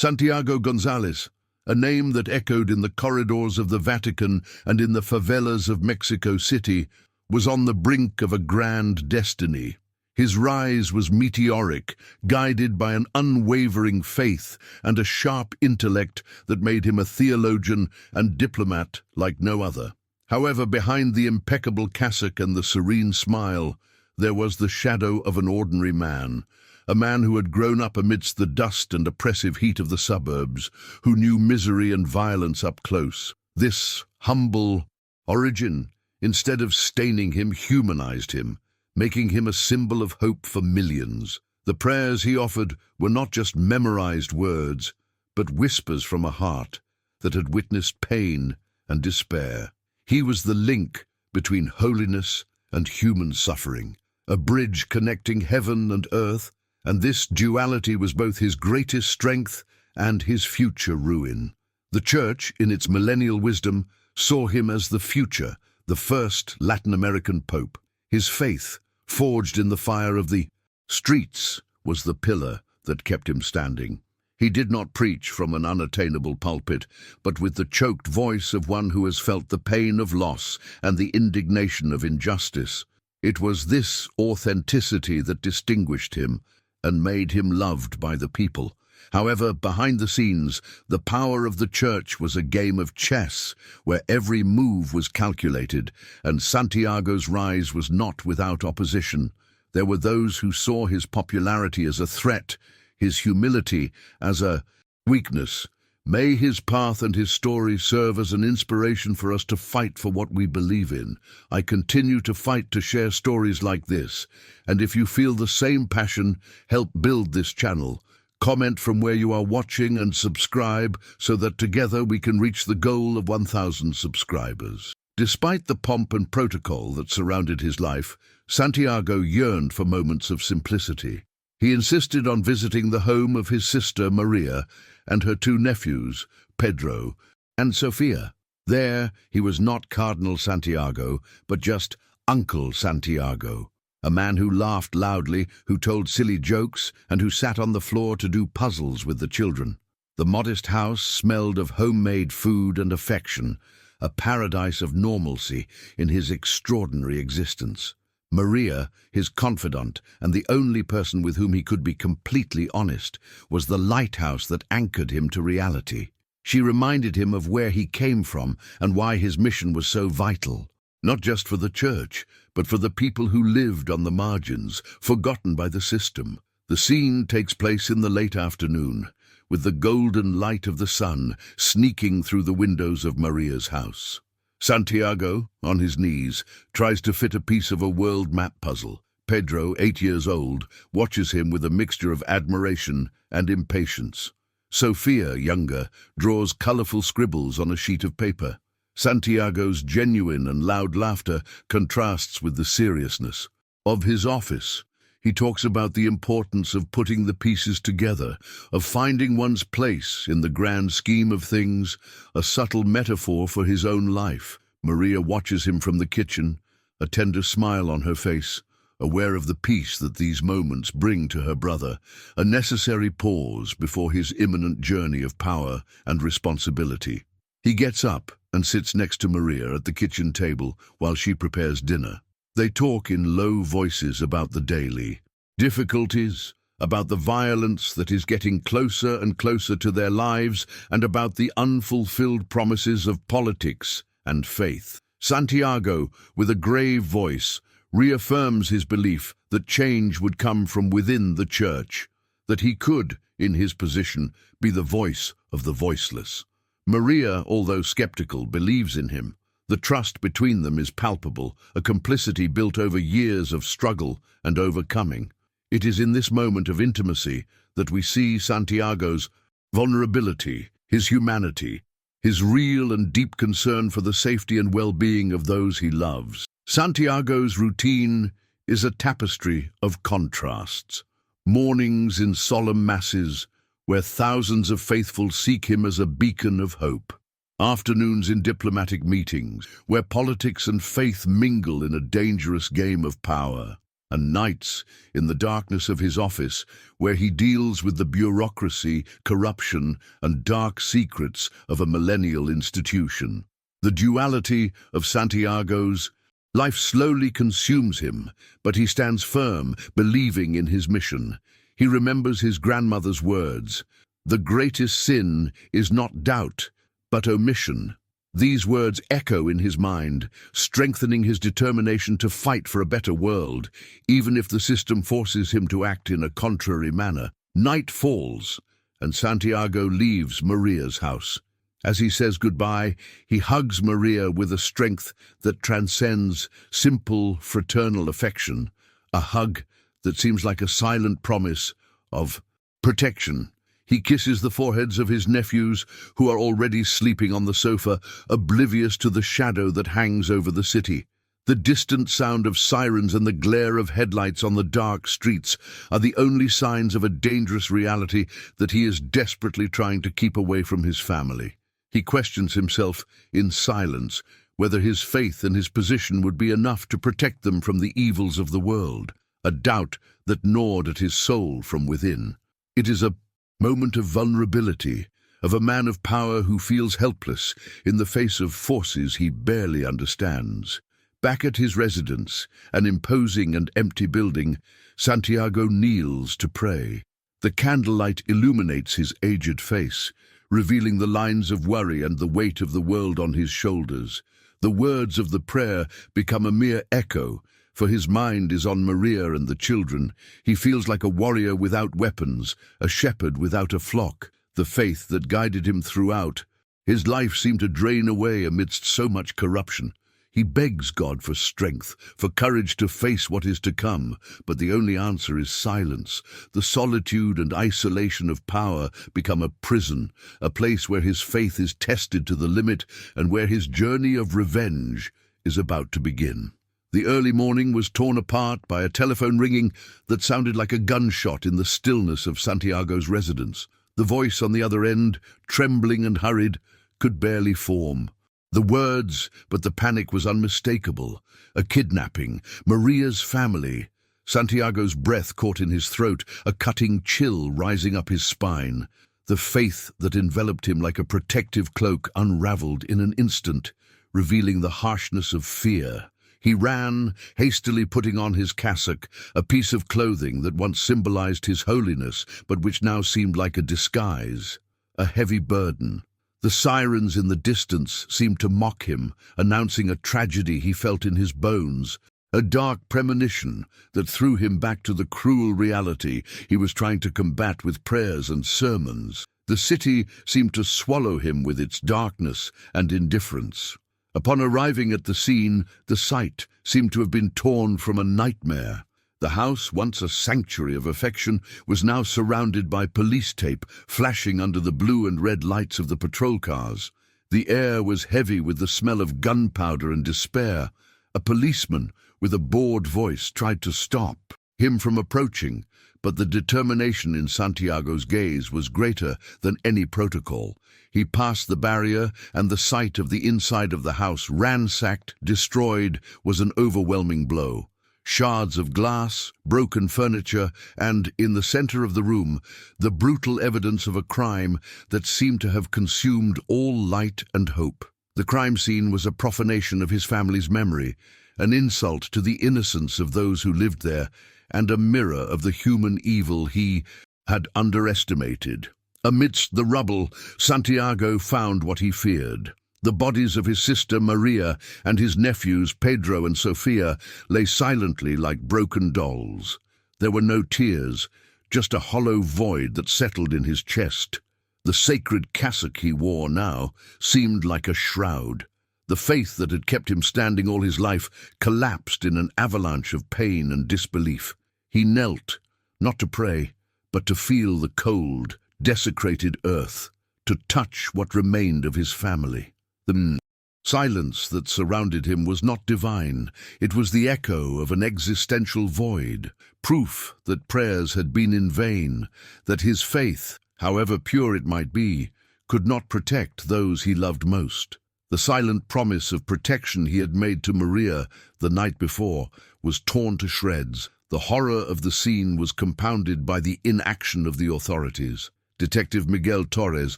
Santiago González, a name that echoed in the corridors of the Vatican and in the favelas of Mexico City, was on the brink of a grand destiny. His rise was meteoric, guided by an unwavering faith and a sharp intellect that made him a theologian and diplomat like no other. However, behind the impeccable cassock and the serene smile, there was the shadow of an ordinary man, a man who had grown up amidst the dust and oppressive heat of the suburbs, who knew misery and violence up close. This humble origin, instead of staining him, humanized him, making him a symbol of hope for millions. The prayers he offered were not just memorized words, but whispers from a heart that had witnessed pain and despair. He was the link between holiness and human suffering, a bridge connecting heaven and earth, and this duality was both his greatest strength and his future ruin. The Church, in its millennial wisdom, saw him as the future, the first Latin American pope. His faith, forged in the fire of the streets, was the pillar that kept him standing. He did not preach from an unattainable pulpit, but with the choked voice of one who has felt the pain of loss and the indignation of injustice. It was this authenticity that distinguished him and made him loved by the people. However, behind the scenes, the power of the Church was a game of chess, where every move was calculated, and Santiago's rise was not without opposition. There were those who saw his popularity as a threat, his humility as a weakness. May his path and his story serve as an inspiration for us to fight for what we believe in. I continue to fight to share stories like this, and if you feel the same passion, help build this channel. Comment from where you are watching and subscribe so that together we can reach the goal of 1,000 subscribers. Despite the pomp and protocol that surrounded his life, Santiago yearned for moments of simplicity. He insisted on visiting the home of his sister Maria and her two nephews, Pedro and Sofia. There, he was not Cardinal Santiago, but just Uncle Santiago, a man who laughed loudly, who told silly jokes, and who sat on the floor to do puzzles with the children. The modest house smelled of homemade food and affection, a paradise of normalcy in his extraordinary existence. Maria, his confidant, and the only person with whom he could be completely honest, was the lighthouse that anchored him to reality. She reminded him of where he came from and why his mission was so vital, not just for the Church, but for the people who lived on the margins, forgotten by the system. The scene takes place in the late afternoon, with the golden light of the sun sneaking through the windows of Maria's house. Santiago, on his knees, tries to fit a piece of a world map puzzle. Pedro, 8 years old, watches him with a mixture of admiration and impatience. Sofia, younger, draws colorful scribbles on a sheet of paper. Santiago's genuine and loud laughter contrasts with the seriousness of his office. He talks about the importance of putting the pieces together, of finding one's place in the grand scheme of things, a subtle metaphor for his own life. Maria watches him from the kitchen, a tender smile on her face, aware of the peace that these moments bring to her brother, a necessary pause before his imminent journey of power and responsibility. He gets up and sits next to Maria at the kitchen table while she prepares dinner. They talk in low voices about the daily difficulties, about the violence that is getting closer and closer to their lives, and about the unfulfilled promises of politics and faith. Santiago, with a grave voice, reaffirms his belief that change would come from within the Church, that he could, in his position, be the voice of the voiceless. Maria, although skeptical, believes in him. The trust between them is palpable, a complicity built over years of struggle and overcoming. It is in this moment of intimacy that we see Santiago's vulnerability, his humanity, his real and deep concern for the safety and well-being of those he loves. Santiago's routine is a tapestry of contrasts. Mornings in solemn masses, where thousands of faithful seek him as a beacon of hope. Afternoons in diplomatic meetings, where politics and faith mingle in a dangerous game of power. and nights in the darkness of his office, where he deals with the bureaucracy, corruption, and dark secrets of a millennial institution. The duality of Santiago's life slowly consumes him, but he stands firm, believing in his mission. He remembers his grandmother's words, "The greatest sin is not doubt, but omission." These words echo in his mind, strengthening his determination to fight for a better world, even if the system forces him to act in a contrary manner. Night falls, and Santiago leaves Maria's house. As he says goodbye, he hugs Maria with a strength that transcends simple fraternal affection, a hug that seems like a silent promise of protection. He kisses the foreheads of his nephews, who are already sleeping on the sofa, oblivious to the shadow that hangs over the city. The distant sound of sirens and the glare of headlights on the dark streets are the only signs of a dangerous reality that he is desperately trying to keep away from his family. He questions himself in silence whether his faith and his position would be enough to protect them from the evils of the world, a doubt that gnawed at his soul from within. It is a moment of vulnerability, of a man of power who feels helpless in the face of forces he barely understands. Back at his residence, an imposing and empty building, Santiago kneels to pray. The candlelight illuminates his aged face, revealing the lines of worry and the weight of the world on his shoulders. The words of the prayer become a mere echo, for his mind is on Maria and the children. He feels like a warrior without weapons, a shepherd without a flock. The faith that guided him throughout his life seemed to drain away amidst so much corruption. He begs God for strength, for courage to face what is to come, but the only answer is silence. The solitude and isolation of power become a prison, a place where his faith is tested to the limit and where his journey of revenge is about to begin. The early morning was torn apart by a telephone ringing that sounded like a gunshot in the stillness of Santiago's residence. The voice on the other end, trembling and hurried, could barely form the words, but the panic was unmistakable. A kidnapping, Maria's family. Santiago's breath caught in his throat, a cutting chill rising up his spine. The faith that enveloped him like a protective cloak unraveled in an instant, revealing the harshness of fear. He ran, hastily putting on his cassock, a piece of clothing that once symbolized his holiness, but which now seemed like a disguise, a heavy burden. The sirens in the distance seemed to mock him, announcing a tragedy he felt in his bones, a dark premonition that threw him back to the cruel reality he was trying to combat with prayers and sermons. The city seemed to swallow him with its darkness and indifference. Upon arriving at the scene, the sight seemed to have been torn from a nightmare. The house, once a sanctuary of affection, was now surrounded by police tape flashing under the blue and red lights of the patrol cars. The air was heavy with the smell of gunpowder and despair. A policeman with a bored voice tried to stop him from approaching, but the determination in Santiago's gaze was greater than any protocol. He passed the barrier, and the sight of the inside of the house, ransacked, destroyed, was an overwhelming blow. Shards of glass, broken furniture, and, in the center of the room, the brutal evidence of a crime that seemed to have consumed all light and hope. The crime scene was a profanation of his family's memory, an insult to the innocence of those who lived there, and a mirror of the human evil he had underestimated. Amidst the rubble, Santiago found what he feared. The bodies of his sister Maria and his nephews Pedro and Sofia lay silently like broken dolls. There were no tears, just a hollow void that settled in his chest. The sacred cassock he wore now seemed like a shroud. The faith that had kept him standing all his life collapsed in an avalanche of pain and disbelief. He knelt, not to pray, but to feel the cold, desecrated earth, to touch what remained of his family. The silence that surrounded him was not divine. It was the echo of an existential void, proof that prayers had been in vain, that his faith, however pure it might be, could not protect those he loved most. The silent promise of protection he had made to Maria the night before was torn to shreds. The horror of the scene was compounded by the inaction of the authorities. Detective Miguel Torres,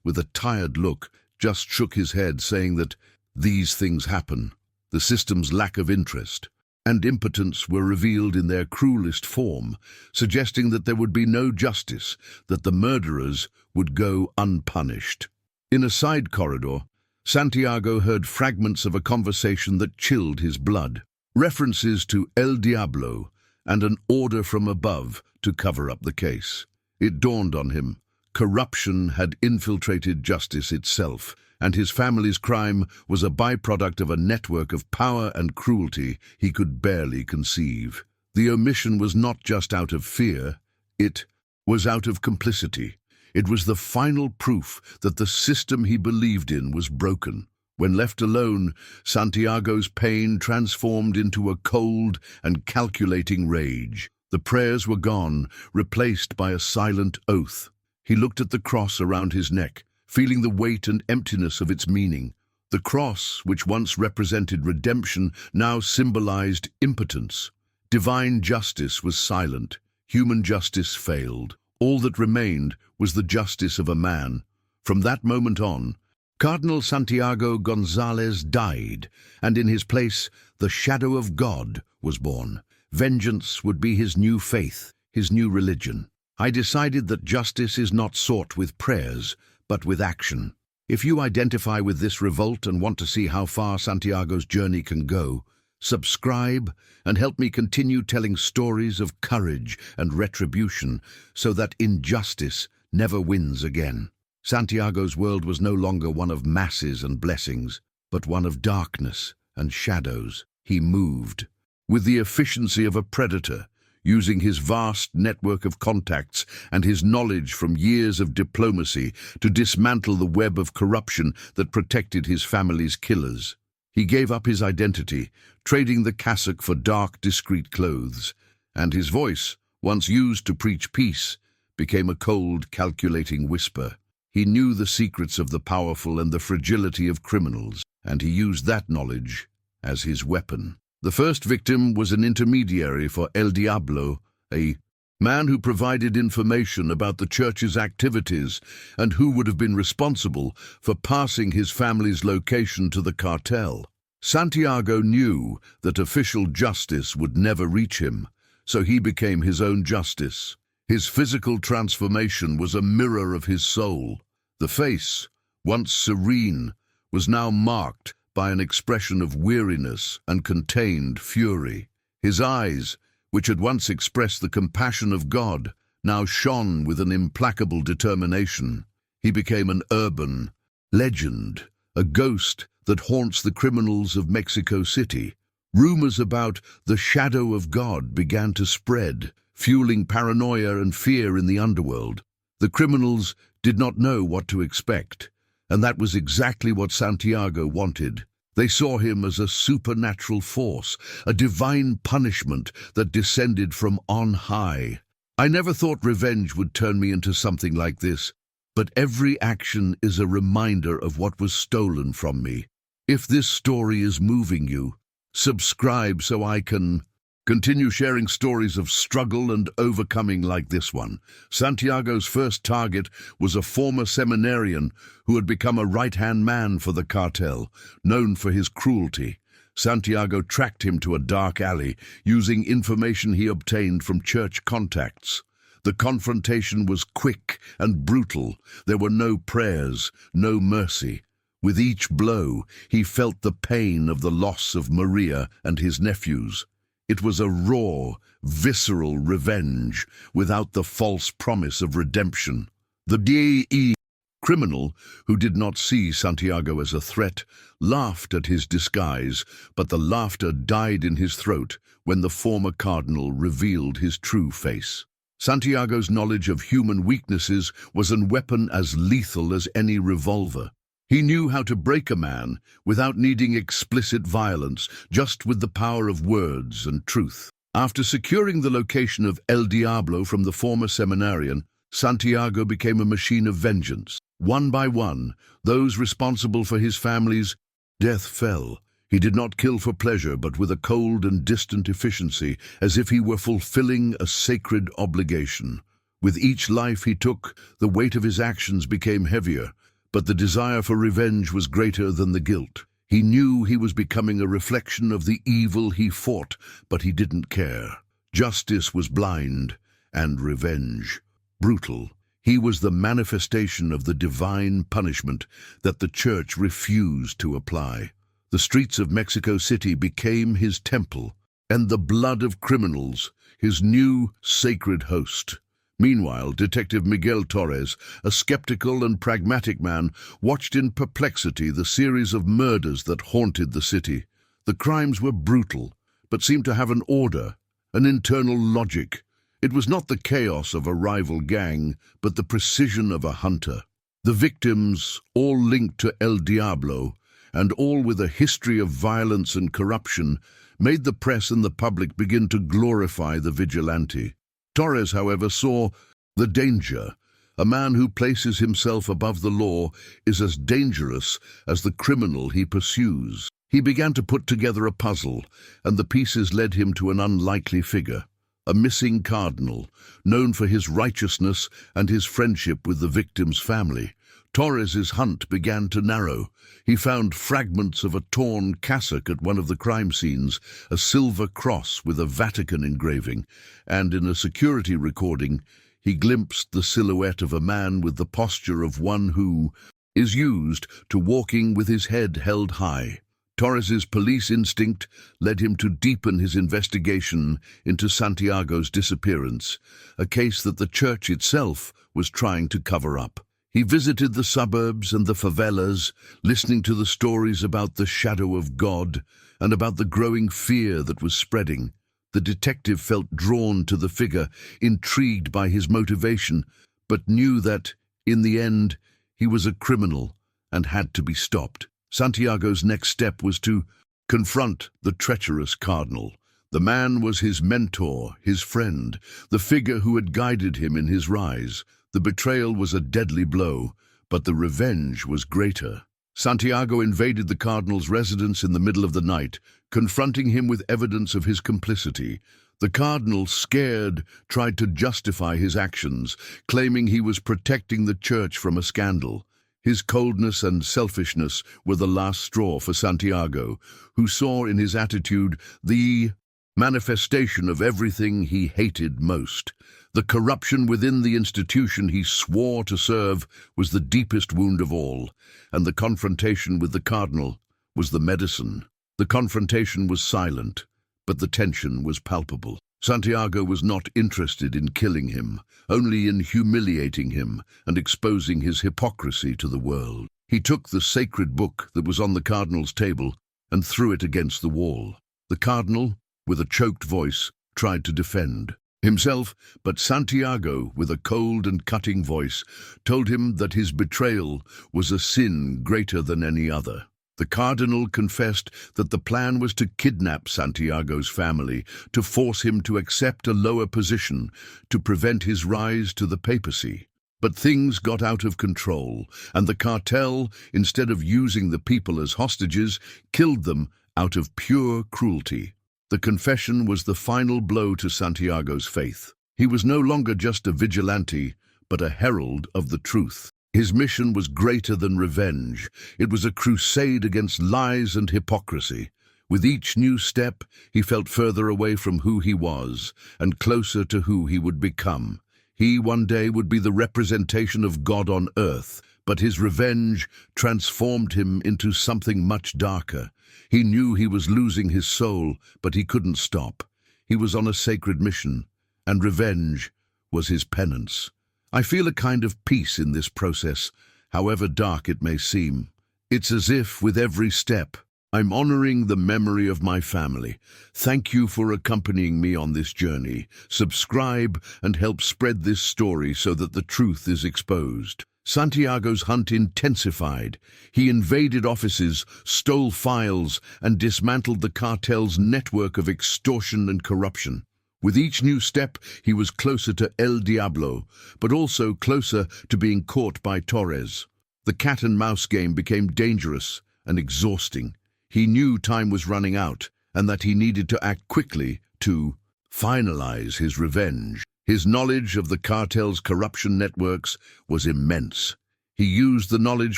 with a tired look, just shook his head, saying that these things happen. The system's lack of interest and impotence were revealed in their cruelest form, suggesting that there would be no justice, that the murderers would go unpunished. In a side corridor, Santiago heard fragments of a conversation that chilled his blood. References to El Diablo and an order from above to cover up the case. It dawned on him. Corruption had infiltrated justice itself, and his family's crime was a byproduct of a network of power and cruelty he could barely conceive. The omission was not just out of fear, it was out of complicity. It was the final proof that the system he believed in was broken. When left alone, Santiago's pain transformed into a cold and calculating rage. The prayers were gone, replaced by a silent oath. He looked at the cross around his neck, feeling the weight and emptiness of its meaning. The cross, which once represented redemption, now symbolized impotence. Divine justice was silent. Human justice failed. All that remained was the justice of a man. From that moment on, Cardinal Santiago González died, and in his place, the shadow of God was born. Vengeance would be his new faith, his new religion. I decided that justice is not sought with prayers, but with action. If you identify with this revolt and want to see how far Santiago's journey can go, subscribe and help me continue telling stories of courage and retribution so that injustice never wins again. Santiago's world was no longer one of masses and blessings, but one of darkness and shadows. He moved with the efficiency of a predator, using his vast network of contacts and his knowledge from years of diplomacy to dismantle the web of corruption that protected his family's killers. He gave up his identity, trading the cassock for dark, discreet clothes, and his voice, once used to preach peace, became a cold, calculating whisper. He knew the secrets of the powerful and the fragility of criminals, and he used that knowledge as his weapon. The first victim was an intermediary for El Diablo, a man who provided information about the church's activities and who would have been responsible for passing his family's location to the cartel. Santiago knew that official justice would never reach him, so he became his own justice. His physical transformation was a mirror of his soul. The face, once serene, was now marked by an expression of weariness and contained fury. His eyes, which had once expressed the compassion of God, now shone with an implacable determination. He became an urban legend, a ghost that haunts the criminals of Mexico City. Rumors about the shadow of God began to spread, fueling paranoia and fear in the underworld. The criminals did not know what to expect, and that was exactly what Santiago wanted. They saw him as a supernatural force, a divine punishment that descended from on high. I never thought revenge would turn me into something like this, but every action is a reminder of what was stolen from me. If this story is moving you, subscribe so I can continue sharing stories of struggle and overcoming like this one. Santiago's first target was a former seminarian who had become a right-hand man for the cartel, known for his cruelty. Santiago tracked him to a dark alley, using information he obtained from church contacts. The confrontation was quick and brutal. There were no prayers, no mercy. With each blow, he felt the pain of the loss of Maria and his nephews. It was a raw, visceral revenge without the false promise of redemption. The DE criminal, who did not see Santiago as a threat, laughed at his disguise, but the laughter died in his throat when the former cardinal revealed his true face. Santiago's knowledge of human weaknesses was a weapon as lethal as any revolver. He knew how to break a man without needing explicit violence, just with the power of words and truth. After securing the location of El Diablo from the former seminarian, Santiago became a machine of vengeance. One by one, those responsible for his family's death fell. He did not kill for pleasure, but with a cold and distant efficiency, as if he were fulfilling a sacred obligation. With each life he took, the weight of his actions became heavier, but the desire for revenge was greater than the guilt. He knew he was becoming a reflection of the evil he fought, but he didn't care. Justice was blind, and revenge brutal. He was the manifestation of the divine punishment that the church refused to apply. The streets of Mexico City became his temple, and the blood of criminals his new sacred host. Meanwhile, Detective Miguel Torres, a skeptical and pragmatic man, watched in perplexity the series of murders that haunted the city. The crimes were brutal, but seemed to have an order, an internal logic. It was not the chaos of a rival gang, but the precision of a hunter. The victims, all linked to El Diablo, and all with a history of violence and corruption, made the press and the public begin to glorify the vigilante. Torres, however, saw the danger. A man who places himself above the law is as dangerous as the criminal he pursues. He began to put together a puzzle, and the pieces led him to an unlikely figure. A missing cardinal, known for his righteousness and his friendship with the victim's family. Torres's hunt began to narrow. He found fragments of a torn cassock at one of the crime scenes, a silver cross with a Vatican engraving, and in a security recording, he glimpsed the silhouette of a man with the posture of one who is used to walking with his head held high. Torres's police instinct led him to deepen his investigation into Santiago's disappearance, a case that the church itself was trying to cover up. He visited the suburbs and the favelas, listening to the stories about the shadow of God and about the growing fear that was spreading. The detective felt drawn to the figure, intrigued by his motivation, but knew that, in the end, he was a criminal and had to be stopped. Santiago's next step was to confront the treacherous cardinal. The man was his mentor, his friend, the figure who had guided him in his rise. The betrayal was a deadly blow, but the revenge was greater. Santiago invaded the cardinal's residence in the middle of the night, confronting him with evidence of his complicity. The cardinal, scared, tried to justify his actions, claiming he was protecting the church from a scandal. His coldness and selfishness were the last straw for Santiago, who saw in his attitude the manifestation of everything he hated most. The corruption within the institution he swore to serve was the deepest wound of all, and the confrontation with the cardinal was the medicine. The confrontation was silent, but the tension was palpable. Santiago was not interested in killing him, only in humiliating him and exposing his hypocrisy to the world. He took the sacred book that was on the cardinal's table and threw it against the wall. The cardinal, with a choked voice, tried to defend himself, but Santiago, with a cold and cutting voice, told him that his betrayal was a sin greater than any other. The cardinal confessed that the plan was to kidnap Santiago's family, to force him to accept a lower position, to prevent his rise to the papacy. But things got out of control, and the cartel, instead of using the people as hostages, killed them out of pure cruelty. The confession was the final blow to Santiago's faith. He was no longer just a vigilante, but a herald of the truth. His mission was greater than revenge. It was a crusade against lies and hypocrisy. With each new step, he felt further away from who he was and closer to who he would become. He one day would be the representation of God on earth, but his revenge transformed him into something much darker. He knew he was losing his soul, but he couldn't stop. He was on a sacred mission, and revenge was his penance. I feel a kind of peace in this process, however dark it may seem. It's as if, with every step, I'm honoring the memory of my family. Thank you for accompanying me on this journey. Subscribe and help spread this story so that the truth is exposed. Santiago's hunt intensified. He invaded offices, stole files, and dismantled the cartel's network of extortion and corruption. With each new step, he was closer to El Diablo, but also closer to being caught by Torres. The cat-and-mouse game became dangerous and exhausting. He knew time was running out and that he needed to act quickly to finalize his revenge. His knowledge of the cartel's corruption networks was immense. He used the knowledge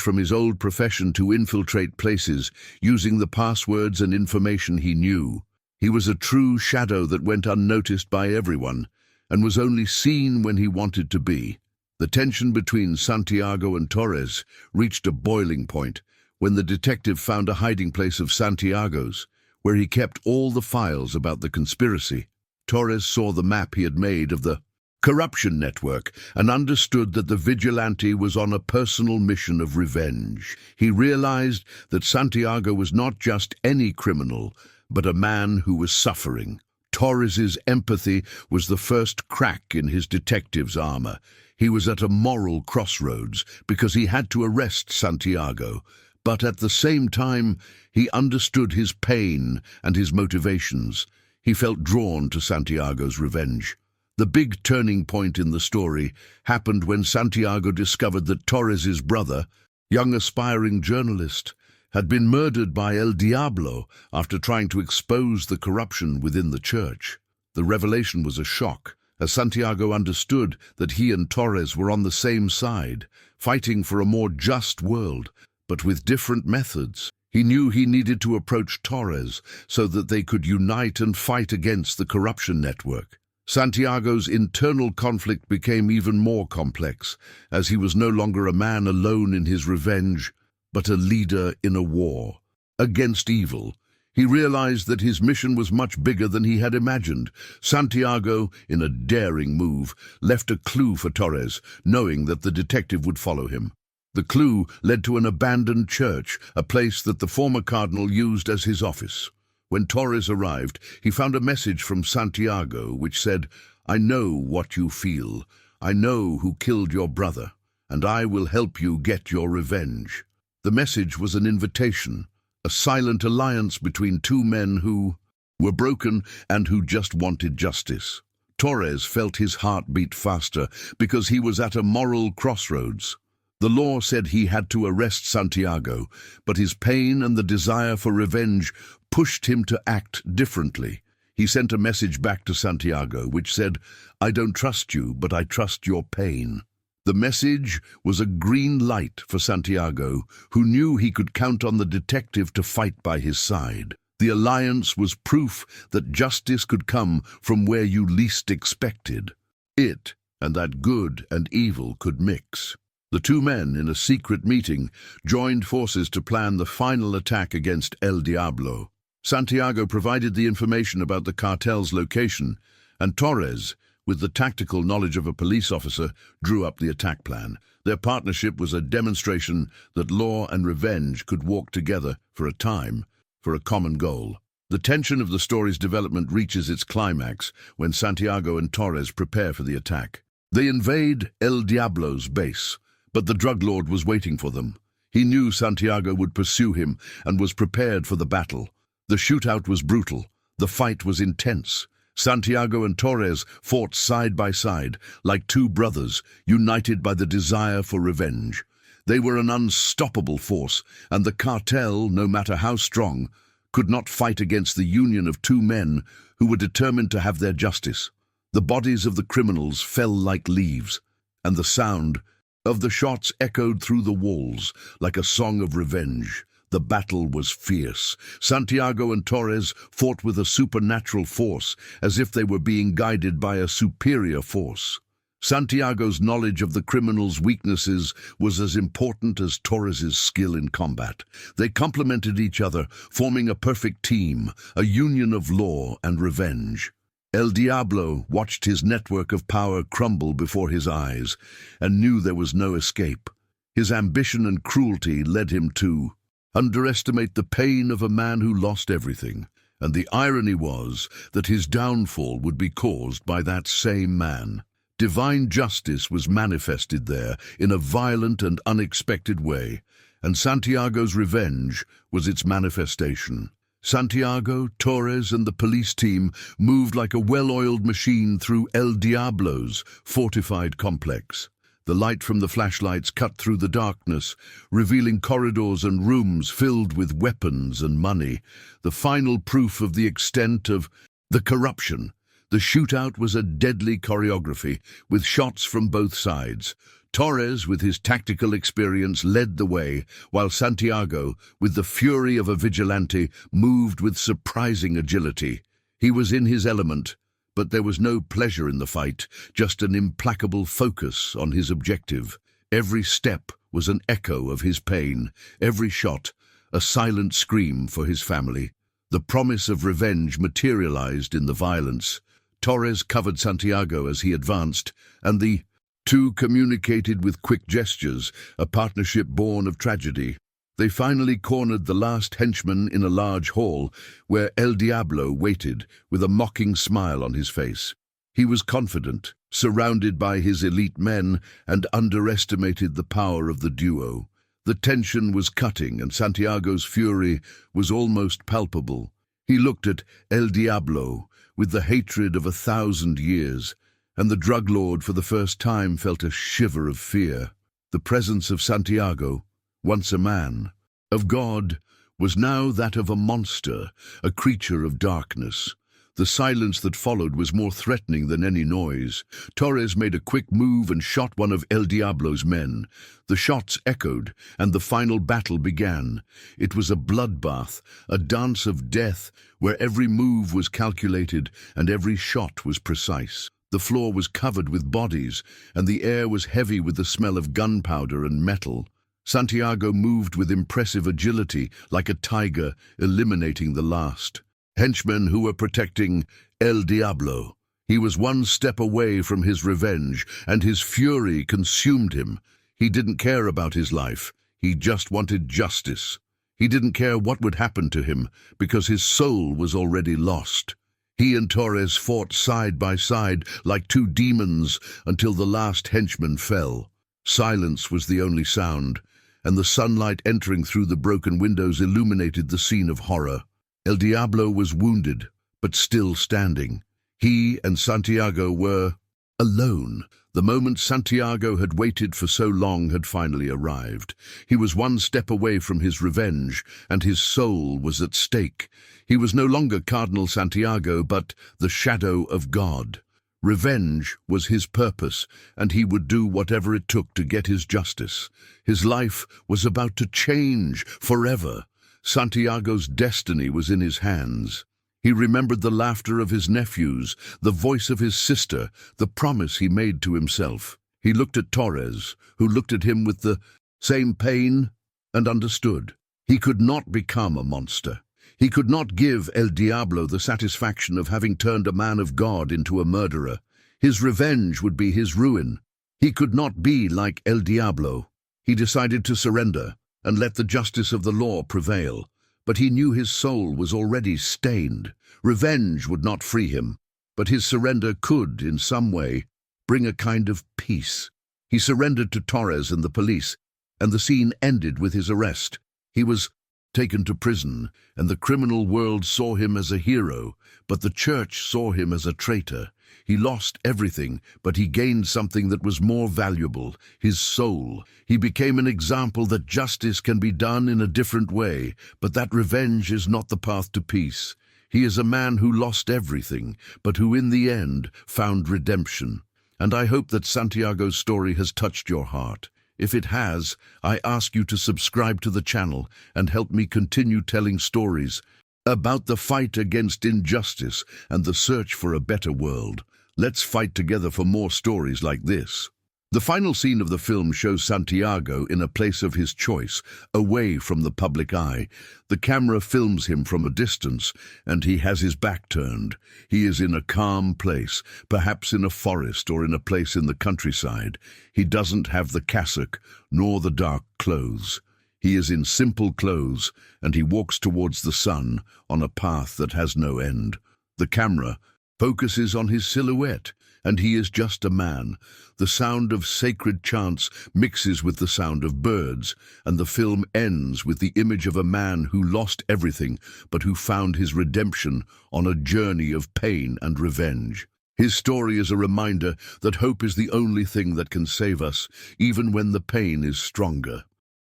from his old profession to infiltrate places, using the passwords and information he knew. He was a true shadow that went unnoticed by everyone, and was only seen when he wanted to be. The tension between Santiago and Torres reached a boiling point when the detective found a hiding place of Santiago's, where he kept all the files about the conspiracy. Torres saw the map he had made of the corruption network and understood that the Vigilante was on a personal mission of revenge. He realized that Santiago was not just any criminal, but a man who was suffering. Torres's empathy was the first crack in his detective's armor. He was at a moral crossroads because he had to arrest Santiago, but at the same time, he understood his pain and his motivations. He felt drawn to Santiago's revenge. The big turning point in the story happened when Santiago discovered that Torres's brother, young aspiring journalist, had been murdered by El Diablo after trying to expose the corruption within the church. The revelation was a shock, as Santiago understood that he and Torres were on the same side, fighting for a more just world, but with different methods. He knew he needed to approach Torres so that they could unite and fight against the corruption network. Santiago's internal conflict became even more complex, as he was no longer a man alone in his revenge, but a leader in a war against evil. He realized that his mission was much bigger than he had imagined. Santiago, in a daring move, left a clue for Torres, knowing that the detective would follow him. The clue led to an abandoned church, a place that the former cardinal used as his office. When Torres arrived, he found a message from Santiago which said, "I know what you feel. I know who killed your brother, and I will help you get your revenge." The message was an invitation, a silent alliance between two men who were broken and who just wanted justice. Torres felt his heart beat faster because he was at a moral crossroads. The law said he had to arrest Santiago, but his pain and the desire for revenge pushed him to act differently. He sent a message back to Santiago which said, "I don't trust you, but I trust your pain." The message was a green light for Santiago, who knew he could count on the detective to fight by his side. The alliance was proof that justice could come from where you least expected. It and that good and evil could mix. The two men, in a secret meeting, joined forces to plan the final attack against El Diablo. Santiago provided the information about the cartel's location, and Torres, with the tactical knowledge of a police officer, drew up the attack plan. Their partnership was a demonstration that law and revenge could walk together for a time, for a common goal. The tension of the story's development reaches its climax when Santiago and Torres prepare for the attack. They invade El Diablo's base, but the drug lord was waiting for them. He knew Santiago would pursue him and was prepared for the battle. The shootout was brutal. The fight was intense. Santiago and Torres fought side by side, like two brothers, united by the desire for revenge. They were an unstoppable force, and the cartel, no matter how strong, could not fight against the union of two men who were determined to have their justice. The bodies of the criminals fell like leaves, and the sound of the shots echoed through the walls like a song of revenge. The battle was fierce. Santiago and Torres fought with a supernatural force, as if they were being guided by a superior force. Santiago's knowledge of the criminals' weaknesses was as important as Torres's skill in combat. They complemented each other, forming a perfect team, a union of law and revenge. El Diablo watched his network of power crumble before his eyes and knew there was no escape. His ambition and cruelty led him to underestimate the pain of a man who lost everything, and the irony was that his downfall would be caused by that same man. Divine justice was manifested there in a violent and unexpected way, and Santiago's revenge was its manifestation. Santiago, Torres, and the police team moved like a well-oiled machine through El Diablo's fortified complex. The light from the flashlights cut through the darkness, revealing corridors and rooms filled with weapons and money, the final proof of the extent of the corruption. The shootout was a deadly choreography, with shots from both sides. Torres, with his tactical experience, led the way, while Santiago, with the fury of a vigilante, moved with surprising agility. He was in his element, but there was no pleasure in the fight, just an implacable focus on his objective. Every step was an echo of his pain, every shot a silent scream for his family. The promise of revenge materialized in the violence. Torres covered Santiago as he advanced, and the two communicated with quick gestures, a partnership born of tragedy. They finally cornered the last henchman in a large hall, where El Diablo waited, with a mocking smile on his face. He was confident, surrounded by his elite men, and underestimated the power of the duo. The tension was cutting, and Santiago's fury was almost palpable. He looked at El Diablo with the hatred of 1,000 years, and the drug lord for the first time felt a shiver of fear. The presence of Santiago, once a man, of God, was now that of a monster, a creature of darkness. The silence that followed was more threatening than any noise. Torres made a quick move and shot one of El Diablo's men. The shots echoed, and the final battle began. It was a bloodbath, a dance of death, where every move was calculated and every shot was precise. The floor was covered with bodies, and the air was heavy with the smell of gunpowder and metal. Santiago moved with impressive agility, like a tiger, eliminating the last henchmen who were protecting El Diablo. He was one step away from his revenge, and his fury consumed him. He didn't care about his life. He just wanted justice. He didn't care what would happen to him, because his soul was already lost. He and Torres fought side by side like two demons until the last henchman fell. Silence was the only sound, and the sunlight entering through the broken windows illuminated the scene of horror. El Diablo was wounded, but still standing. He and Santiago were alone. The moment Santiago had waited for so long had finally arrived. He was one step away from his revenge, and his soul was at stake. He was no longer Cardinal Santiago, but the shadow of God. Revenge was his purpose, and he would do whatever it took to get his justice. His life was about to change forever. Santiago's destiny was in his hands. He remembered the laughter of his nephews, the voice of his sister, the promise he made to himself. He looked at Torres, who looked at him with the same pain, and understood. He could not become a monster. He could not give El Diablo the satisfaction of having turned a man of God into a murderer. His revenge would be his ruin. He could not be like El Diablo. He decided to surrender and let the justice of the law prevail. But he knew his soul was already stained. Revenge would not free him, but his surrender could, in some way, bring a kind of peace. He surrendered to Torres and the police, and the scene ended with his arrest. He was taken to prison, and the criminal world saw him as a hero, but the church saw him as a traitor. He lost everything, but he gained something that was more valuable, his soul. He became an example that justice can be done in a different way, but that revenge is not the path to peace. He is a man who lost everything, but who in the end found redemption. And I hope that Santiago's story has touched your heart. If it has, I ask you to subscribe to the channel and help me continue telling stories about the fight against injustice and the search for a better world. Let's fight together for more stories like this. The final scene of the film shows Santiago in a place of his choice, away from the public eye. The camera films him from a distance, and he has his back turned. He is in a calm place, perhaps in a forest or in a place in the countryside. He doesn't have the cassock, nor the dark clothes. He is in simple clothes, and he walks towards the sun on a path that has no end. The camera focuses on his silhouette, and he is just a man. The sound of sacred chants mixes with the sound of birds, and the film ends with the image of a man who lost everything, but who found his redemption on a journey of pain and revenge. His story is a reminder that hope is the only thing that can save us, even when the pain is stronger.